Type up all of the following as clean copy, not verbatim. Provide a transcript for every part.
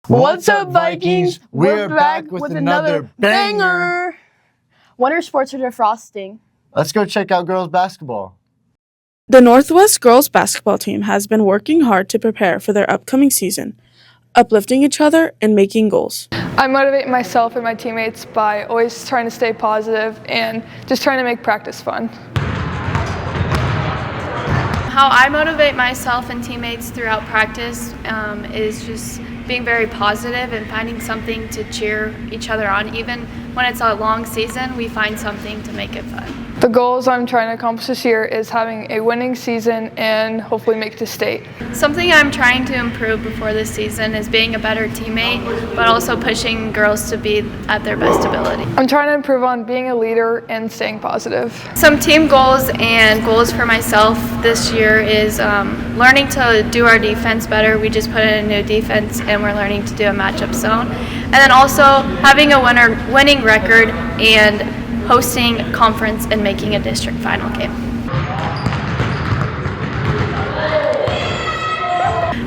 What's up, Vikings? We're back with another banger! Winter sports are defrosting. Let's go check out girls basketball. The Northwest girls basketball team has been working hard to prepare for their upcoming season, uplifting each other and making goals. I motivate myself and my teammates by always trying to stay positive and just trying to make practice fun. How I motivate myself and teammates throughout practice is just being very positive and finding something to cheer each other on. Even when it's a long season, we find something to make it fun. The goals I'm trying to accomplish this year is having a winning season and hopefully make it to state. Something I'm trying to improve before this season is being a better teammate, but also pushing girls to be at their best ability. I'm trying to improve on being a leader and staying positive. Some team goals and goals for myself this year is learning to do our defense better. We just put in a new defense and we're learning to do a matchup zone. And then also having a winning record and hosting a conference and making a district final game.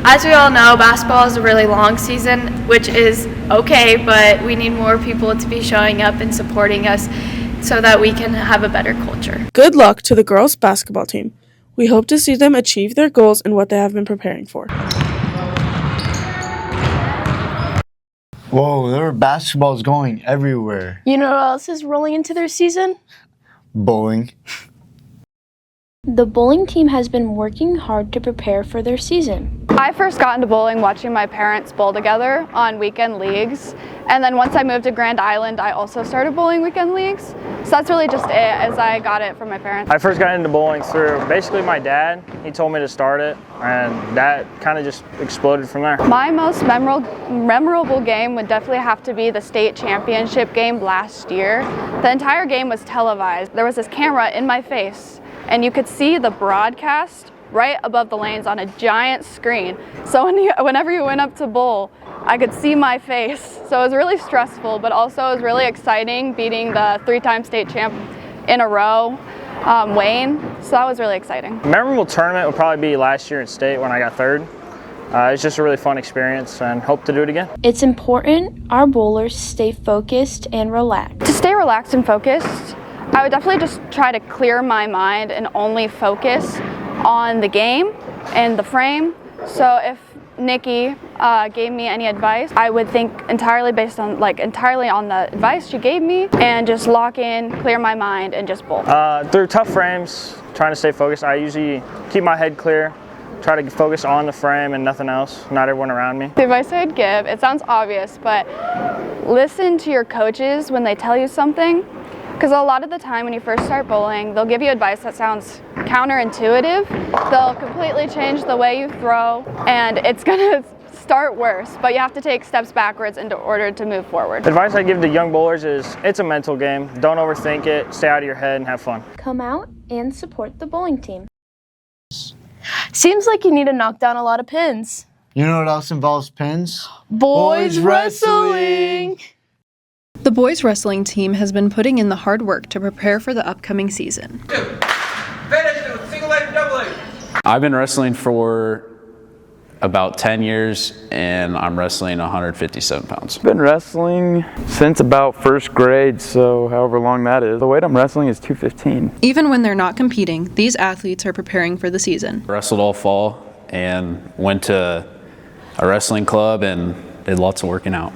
As we all know, basketball is a really long season, which is okay, but we need more people to be showing up and supporting us so that we can have a better culture. Good luck to the girls basketball team. We hope to see them achieve their goals and what they have been preparing for. Whoa, their basketball's going everywhere. You know what else is rolling into their season? Bowling. The bowling team has been working hard to prepare for their season. I first got into bowling watching my parents bowl together on weekend leagues. And then once I moved to Grand Island, I also started bowling weekend leagues. So that's really just it, as I got it from my parents. I first got into bowling through basically my dad. He told me to start it, and that kind of just exploded from there. My most memorable game would definitely have to be the state championship game last year. The entire game was televised. There was this camera in my face, and you could see the broadcast right above the lanes on a giant screen. So whenever you went up to bowl, I could see my face. So it was really stressful, but also it was really exciting beating the 3-time state champ in a row, Wayne. So that was really exciting. A memorable tournament would probably be last year in state when I got third. It's just a really fun experience and hope to do it again. It's important our bowlers stay focused and relaxed. To stay relaxed and focused, I would definitely just try to clear my mind and only focus on the game and the frame. So if Nikki gave me any advice, I would think entirely on the advice she gave me and just lock in, clear my mind, and just bowl. Through tough frames, trying to stay focused, I usually keep my head clear, try to focus on the frame and nothing else, not everyone around me. The advice I'd give, it sounds obvious, but listen to your coaches when they tell you something. Because a lot of the time when you first start bowling, they'll give you advice that sounds counterintuitive. They'll completely change the way you throw, and it's gonna start worse, but you have to take steps backwards in order to move forward. The advice I give to young bowlers is it's a mental game. Don't overthink it, stay out of your head and have fun. Come out and support the bowling team. Seems like you need to knock down a lot of pins. You know what else involves pins? Boys wrestling! The boys wrestling team has been putting in the hard work to prepare for the upcoming season. I've been wrestling for about 10 years and I'm wrestling 157 pounds. I've been wrestling since about first grade, so however long that is. The weight I'm wrestling is 215. Even when they're not competing, these athletes are preparing for the season. Wrestled all fall and went to a wrestling club and did lots of working out.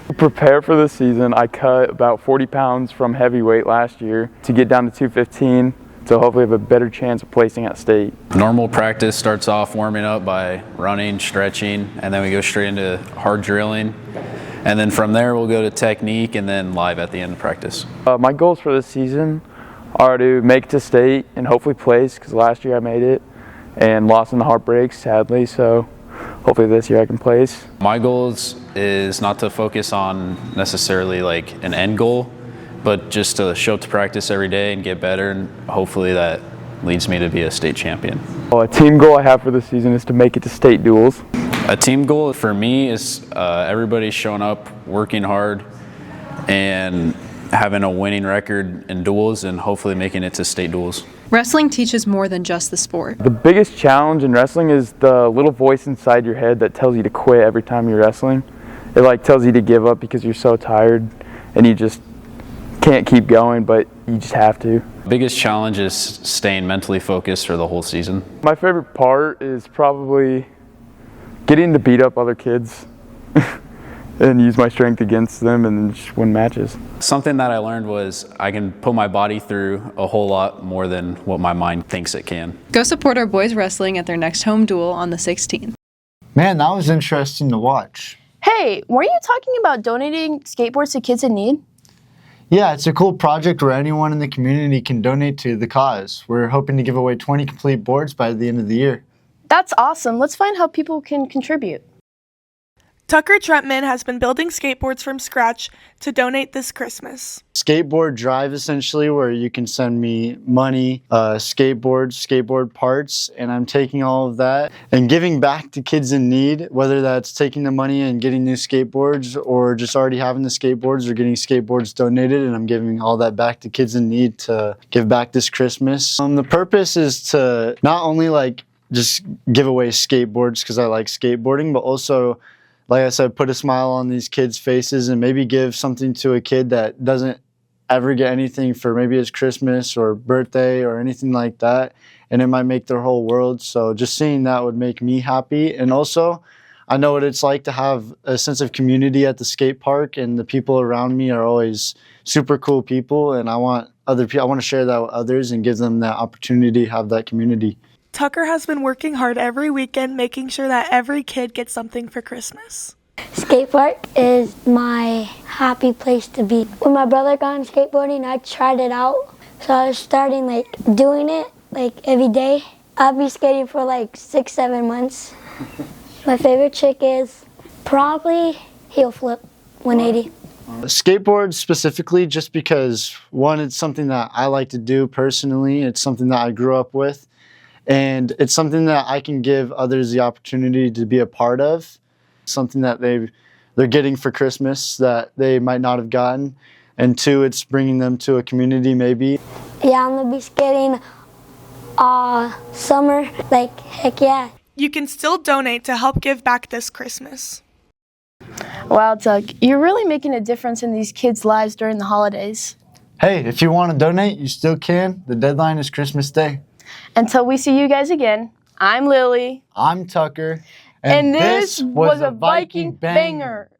To prepare for the season, I cut about 40 pounds from heavyweight last year to get down to 215, so hopefully have a better chance of placing at state. Normal practice starts off warming up by running, stretching, and then we go straight into hard drilling. And then from there we'll go to technique and then live at the end of practice. My goals for this season are to make it to state and hopefully place, because last year I made it and lost in the heartbreaks, sadly, so hopefully this year I can place. My goals is not to focus on necessarily like an end goal, but just to show up to practice every day and get better, and hopefully that leads me to be a state champion. Well, a team goal I have for this season is to make it to state duels. A team goal for me is everybody showing up, working hard, and having a winning record in duels and hopefully making it to state duels. Wrestling teaches more than just the sport. The biggest challenge in wrestling is the little voice inside your head that tells you to quit every time you're wrestling. it like tells you to give up because you're so tired and you just can't keep going, but you just have to. Biggest challenge is staying mentally focused for the whole season. My favorite part is probably getting to beat up other kids and use my strength against them and just win matches. Something that I learned was I can put my body through a whole lot more than what my mind thinks it can. Go support our boys wrestling at their next home duel on the 16th. Man, that was interesting to watch. Hey, weren't you talking about donating skateboards to kids in need? Yeah, it's a cool project where anyone in the community can donate to the cause. We're hoping to give away 20 complete boards by the end of the year. That's awesome. Let's find how people can contribute. Tucker Trentman has been building skateboards from scratch to donate this Christmas. Skateboard Drive, essentially, where you can send me money, skateboard parts, and I'm taking all of that and giving back to kids in need, whether that's taking the money and getting new skateboards or just already having the skateboards or getting skateboards donated, and I'm giving all that back to kids in need to give back this Christmas. The purpose is to not only just give away skateboards because I like skateboarding, but also, like I said, put a smile on these kids' faces and maybe give something to a kid that doesn't ever get anything for maybe his Christmas or birthday or anything like that, and it might make their whole world. So just seeing that would make me happy. And also, I know what it's like to have a sense of community at the skate park, and the people around me are always super cool people, and I want to share that with others and give them that opportunity to have that community. Tucker has been working hard every weekend, making sure that every kid gets something for Christmas. Skate park is my happy place to be. When my brother got on skateboarding, I tried it out. So I was starting doing it every day. I'll be skating for 6-7 months. My favorite trick is probably heel flip 180. Skateboards specifically, just because one, it's something that I like to do personally. It's something that I grew up with. And it's something that I can give others the opportunity to be a part of, something that they're getting for Christmas that they might not have gotten. And two, it's bringing them to a community maybe. Yeah, I'm going to be skating summer, heck yeah. You can still donate to help give back this Christmas. Wow, Doug, you're really making a difference in these kids' lives during the holidays. Hey, if you want to donate, you still can. The deadline is Christmas Day. Until we see you guys again, I'm Lily. I'm Tucker. And this was a Viking banger.